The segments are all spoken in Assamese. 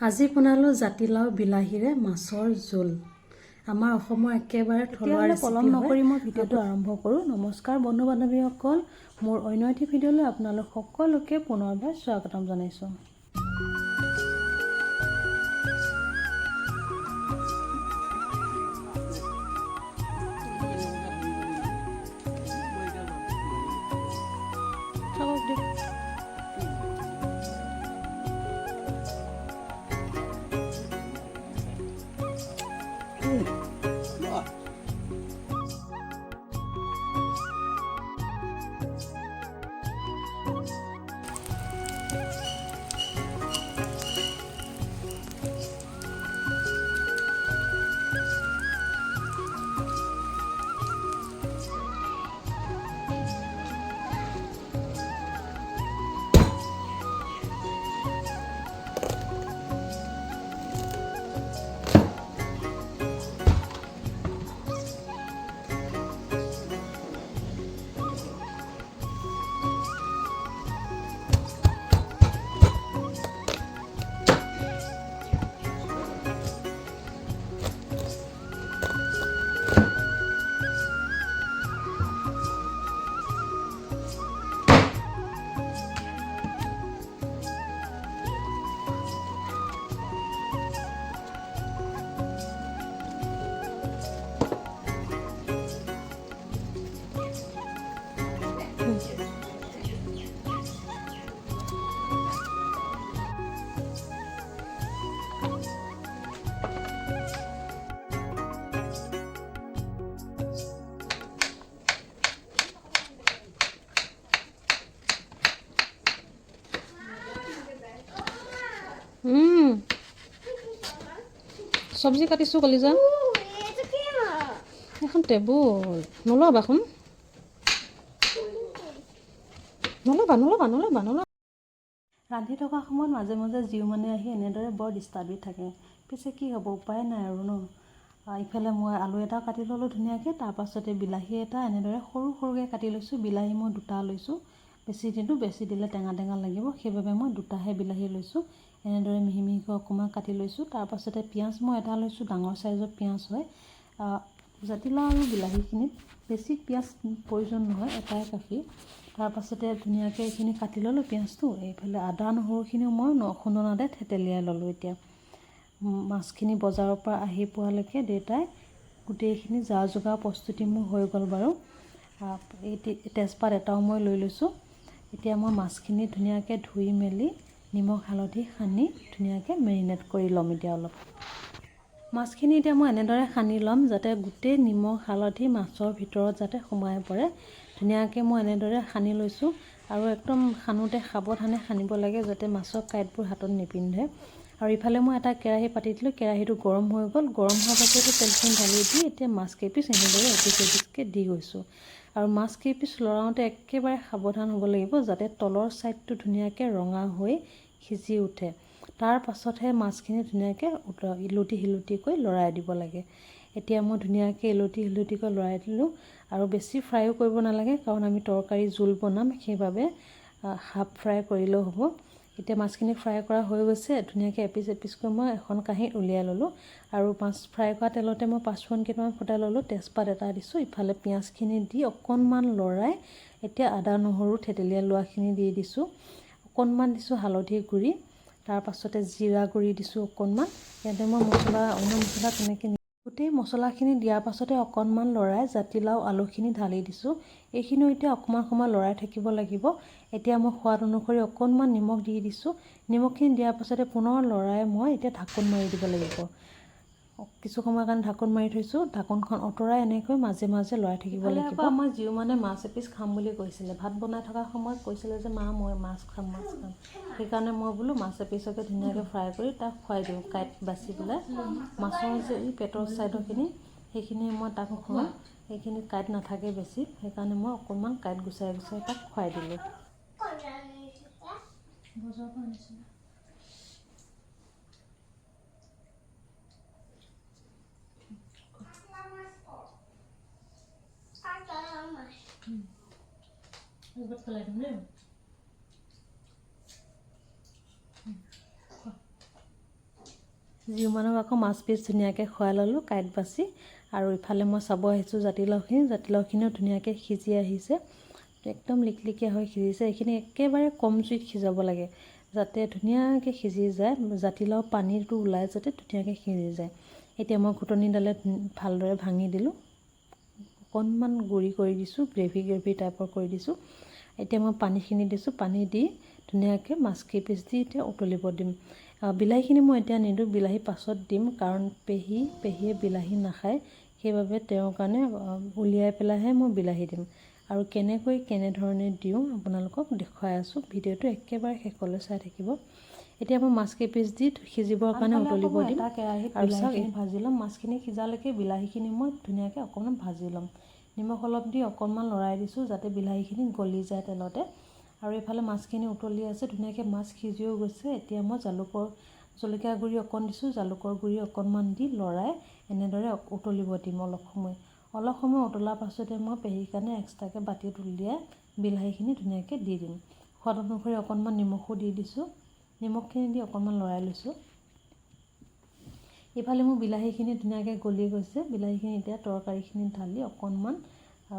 আজি বনালোঁ জাতিলাও বিলাহীৰে মাছৰ জোল। আমাৰ অসমৰ একেবাৰে থলুৱা ৰেচিপি। পলম নকৰি মই ভিডিঅ'টো আৰম্ভ কৰোঁ। নমস্কাৰ বন্ধু বান্ধৱীসকল, মোৰ অন্য এটি ভিডিঅ'লৈ আপোনালোক সকলোকে পুনৰবাৰ স্বাগতম জনাইছোঁ। চব্জি কাটিছোঁ কলিজা। এখন টেবুল নল'বাচোন, নল'বা। ৰান্ধি থকা সময়ত মাজে মাজে জিও মানে আহি এনেদৰে বৰ ডিষ্টাৰ্ব দি থাকে। পিছে কি হ'ব, উপায় নাই আৰু ন। ইফালে মই আলু এটা কাটি ল'লোঁ ধুনীয়াকৈ। তাৰপাছতে বিলাহী এটা এনেদৰে সৰু সৰুকৈ কাটি লৈছোঁ। বিলাহী মই দুটা লৈছোঁ, বেছি নিদিওঁ, বেছি দিলে টেঙা টেঙা লাগিব, সেইবাবে মই দুটাহে বিলাহী লৈছোঁ। এনেদৰে মিহি মিহিকৈ অকণমান কাটি লৈছোঁ। তাৰপাছতে পিঁয়াজ মই এটা লৈছোঁ, ডাঙৰ চাইজৰ পিঁয়াজ হয়। জাতিলাও আৰু বিলাহীখিনিত বেছি পিঁয়াজ প্ৰয়োজন নহয়, এটাই কাফি। তাৰপাছতে ধুনীয়াকৈ এইখিনি কাটি ল'লোঁ পিঁয়াজটো। এইফালে আদা নহৰুখিনিও মই খুন্দনাতে থেতেলিয়াই ল'লোঁ। এতিয়া মাছখিনি বজাৰৰ পৰা আহি পোৱালৈকে দেউতাই গোটেইখিনি যা যোগাৰ প্ৰস্তুতি মোৰ হৈ গ'ল বাৰু। এই তেজপাত এটাও মই লৈ লৈছোঁ। এতিয়া মই মাছখিনি ধুনীয়াকৈ ধুই মেলি নিমখ হালধি সানি ধুনীয়াকৈ মেৰিনেট কৰি ল'ম। এতিয়া অলপ মাছখিনি এতিয়া মই এনেদৰে সানি ল'ম যাতে গোটেই নিমখ হালধি মাছৰ ভিতৰত যাতে সোমাই পৰে। ধুনীয়াকৈ মই এনেদৰে সানি লৈছোঁ। আৰু একদম সানোতে সাৱধানে সানিব লাগে যাতে মাছৰ কাঁইটবোৰ হাতত নিপিন্ধে। আৰু ইফালে মই এটা কেৰাহী পাতি দিলোঁ। কেৰাহীটো গৰম হৈ গ'ল। গৰম হোৱাৰ পাছতে তেলখিনি ঢালি দি এতিয়া মাছ কেইপিচ এনেদৰে এপিচ এপিচকৈ দি গৈছোঁ। আৰু মাছ কেইপিচ লৰাওঁতে একেবাৰে সাৱধান হ'ব লাগিব যাতে তলৰ ছাইডটো ধুনীয়াকৈ ৰঙা হৈ সিজি উঠে। তাৰ পাছতহে মাছখিনি ধুনীয়াকৈ ইলুটি শিলুটিকৈ লৰাই দিব লাগে। এতিয়া মই ধুনীয়াকৈ ইলুটি শিলুটিকৈ লৰাই দিলোঁ। আৰু বেছি ফ্ৰাইও কৰিব নালাগে, কাৰণ আমি তৰকাৰী জোল বনাম, সেইবাবে হাফ ফ্ৰাই কৰিলেও হ'ব। এতিয়া মাছখিনি ফ্ৰাই কৰা হৈ গৈছে। ধুনীয়াকৈ এপিচ এপিচকৈ মই এখন কাঁহীত উলিয়াই ল'লোঁ। আৰু মাছ ফ্ৰাই কৰা তেলতে মই পাঁচফোৰণ কেইটামান ফুটাই ল'লোঁ, তেজপাত এটা দিছোঁ। ইফালে পিঁয়াজখিনি দি অকণমান লৰাই এতিয়া আদা নহৰু থেতেলিয়াই লোৱাখিনি দি দিছোঁ। অকণমান দিছোঁ হালধি গুড়ি, তাৰপাছতে জিৰা গুড়ি দিছোঁ অকণমান। ইয়াতে মই অন্য মছলা তেনেকৈ গোটেই মছলাখিনি দিয়াৰ পাছতে অকণমান লৰাই জাতিলাও আলুখিনি ঢালি দিছোঁ। এইখিনিও এতিয়া অকণমান সময় লৰাই থাকিব লাগিব। এতিয়া মই সোৱাদ অনুসৰি অকণমান নিমখ দি দিছোঁ। নিমখখিনি দিয়াৰ পাছতে পুনৰ লৰাই মই এতিয়া ঢাকোন মাৰি দিব লাগিব। কিছু সময়ৰ কাৰণে ঢাকোন মাৰি থৈছোঁ। ঢাকোনখন আঁতৰাই এনেকৈ মাজে মাজে লৰাই থাকিব লাগিব। আমাৰ জিও মানে মাছ এপিচ খাম বুলি কৈছিলে। ভাত বনাই থকাৰ সময়ত কৈছিলে যে মা মই মাছ খাম। সেইকাৰণে মই বোলো মাছ এপিচকে ধুনীয়াকৈ ফ্ৰাই কৰি তাক খুৱাই দিওঁ, কাঁইট বাচি পেলাই। মাছৰ যে এই পেটৰ ছাইডৰখিনি সেইখিনি মই তাক খুৱাওঁ। সেইখিনি কাঁইট নাথাকে বেছি, সেইকাৰণে মই অকণমান কাঁইট গুচাই গুচাই তাক খুৱাই দিলোঁ। জিউমানক আকৌ মাছ পিচ ধুনীয়াকৈ খুৱাই ল'লোঁ কাঁইট বাচি। আৰু ইফালে মই চাব আহিছোঁ জাতিলাওখিনিও ধুনীয়াকৈ সিজি আহিছে, একদম লিকলিকীয়া হৈ সিজিছে। এইখিনি একেবাৰে কম জুইত সিজাব লাগে যাতে ধুনীয়াকৈ সিজি যায়, জাতিলাও পানীটো ওলাই যাতে ধুনীয়াকৈ সিজি যায়। এতিয়া মই ঘুটনিডালে ভালদৰে ভাঙি দিলোঁ, অকণমান গুড়ি কৰি দিছোঁ, গ্ৰেভি টাইপৰ কৰি দিছোঁ। এতিয়া মই পানীখিনি দিছোঁ, পানী দি ধুনীয়াকৈ মাছকেইপিচ দি এতিয়া উতলিব দিম। বিলাহীখিনি মই এতিয়া নিদিওঁ, বিলাহী পাছত দিম, কাৰণ পেহীয়ে বিলাহী নাখায়, সেইবাবে তেওঁৰ কাৰণে উলিয়াই পেলাইহে মই বিলাহী দিম। আৰু কেনেধৰণে দিওঁ আপোনালোকক দেখুৱাই আছোঁ, ভিডিঅ'টো একেবাৰে শেষলৈ চাই থাকিব। এতিয়া মই মাছকেইপিচ দি সিজিবৰ কাৰণে উতলিব দিম। এটা কেৰাহীত বিলাহীখিনি ভাজি ল'ম, মাছখিনি সিজালৈকে বিলাহীখিনি মই ধুনীয়াকৈ অকণমান ভাজি ল'ম। নিমখ অলপ দি অকণমান লৰাই দিছোঁ যাতে বিলাহীখিনি গলি যায় তেলতে। আৰু এইফালে মাছখিনি উতলি আছে, ধুনীয়াকৈ মাছ সিজিও গৈছে। এতিয়া মই জলকীয়া গুড়ি অকণ দিছোঁ, জালুকৰ গুড়ি অকণমান দি লৰাই এনেদৰে উতলিব দিম অলপ সময় উতলাৰ পাছতে মই পেহীৰ কাৰণে এক্সট্ৰাকৈ বাতিত উলিয়াই বিলাহীখিনি ধুনীয়াকৈ দি দিম। সোৱাদ অনুসৰি অকণমান নিমখো দি দিছোঁ, নিমখখিনি দি অকণমান লৰাই লৈছোঁ। ইফালে মোৰ বিলাহীখিনি ধুনীয়াকৈ গলি গৈছে, বিলাহীখিনি এতিয়া তৰকাৰীখিনি ঢালি অকণমান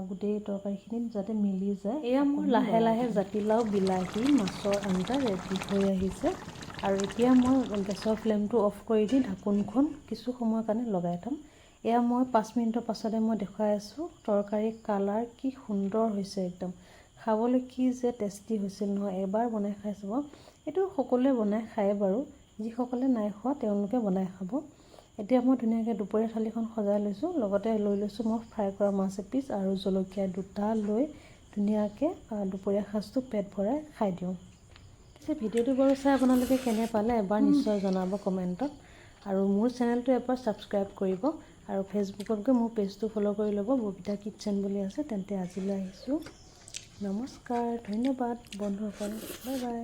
গোটেই তৰকাৰীখিনিত যাতে মিলি যায়। এয়া মোৰ লাহে লাহে জাতিলাও বিলাহী মাছৰ আঞ্জা ৰেডি হৈ আহিছে। আৰু এতিয়া মই গেছৰ ফ্লেমটো অফ কৰি দি ঢাকোনখন কিছু সময়ৰ কাৰণে লগাই থ'ম। এয়া মই 5 মিনিটৰ পাছতে মই দেখুৱাই আছোঁ, তৰকাৰীৰ কালাৰ কি সুন্দৰ হৈছে, একদম খাবলৈ কি যে টেষ্টি হৈছিল নহয়। এবাৰ বনাই খাই চাব, এইটো সকলোৱে বনাই খায় বাৰু, যিসকলে নাই খোৱা তেওঁলোকে বনাই খাব। এতিয়া মই ধুনীয়াকৈ দুপৰীয়া থালিখন সজাই লৈছোঁ, লগতে লৈ লৈছোঁ মই ফ্ৰাই কৰা মাছ এপিচ আৰু জলকীয়া দুটা লৈ ধুনীয়াকৈ দুপৰীয়া সাজটো পেট ভৰাই খাই দিওঁ। ভিডিঅ'টো বাৰু চাই আপোনালোকে কেনে পালে এবাৰ নিশ্চয় জনাব কমেণ্টত। আৰু মোৰ চেনেলটো এবাৰ ছাবস্ক্ৰাইব কৰিব আৰু ফেচবুকত গৈ মোৰ পেজটো ফ'ল' কৰি ল'ব, ববিতা কিটচেন বুলি আছে। তেন্তে আজিলৈ আহিছোঁ, নমস্কাৰ, ধন্যবাদ বন্ধুসকল, বাই বাই।